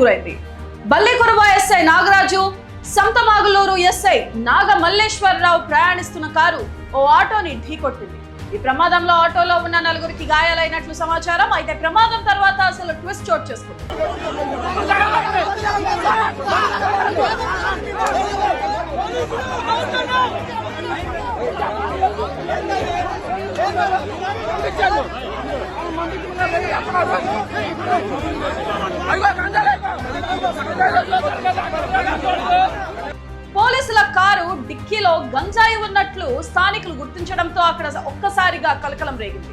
గురైంది. Ballikurava SI Nagaraju, Santhamaguluru SI నాగ మల్లేశ్వరరావు ప్రయాణిస్తున్న car ఓ ఆటోని ఢీకొట్టింది. ఈ ప్రమాదంలో ఆటోలో ఉన్న 4గురికి గాయాలైనట్లు సమాచారం. అయితే ప్రమాదం తర్వాత అసలు ట్విస్ట్ చోటు చేసుకుంది. పోలీసుల కారు డిక్కీలో గంజాయి ఉన్నట్లు స్థానికులు గుర్తించడంతో అక్కడ ఒక్కసారిగా కలకలం రేగింది.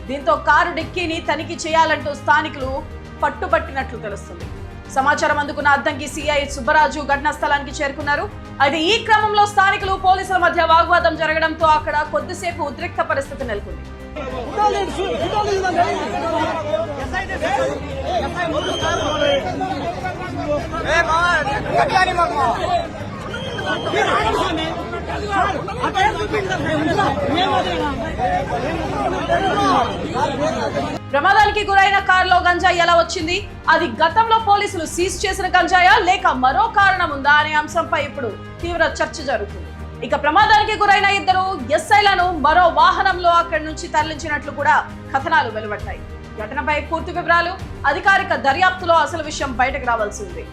దీంతో కారు డిక్కీని తనిఖీ చేయాలంటూ స్థానికులు పట్టుబట్టినట్లు తెలుస్తుంది. సమాచారం అందుకున్న అద్దంకి సిఐ సుబ్బరాజు ఘటనా స్థలానికి చేరుకున్నారు. అయితే ఈ క్రమంలో స్థానికులు పోలీసుల మధ్య వాగ్వాదం జరగడంతో అక్కడ కొద్దిసేపు ఉద్రిక్త పరిస్థితి నెలకొంది. ప్రమాదానికి గురైన కారులో గంజాయి ఎలా వచ్చింది? అది గతంలో పోలీసులు సీజ్ చేసిన గంజాయా లేక మరో కారణం ఉందా అనే అంశంపై ఇప్పుడు తీవ్ర చర్చ జరుగుతుంది. ఇక ప్రమాదానికి గురైన 2 ఎస్ఐలను మరో వాహనంలో అక్కడి నుంచి తరలించినట్లు కూడా కథనాలు వెలువడ్డాయి. ఘటనపై పూర్తి వివరాలు అధికారిక దర్యాప్తులో అసలు విషయం బయటకు రావాల్సి ఉంది.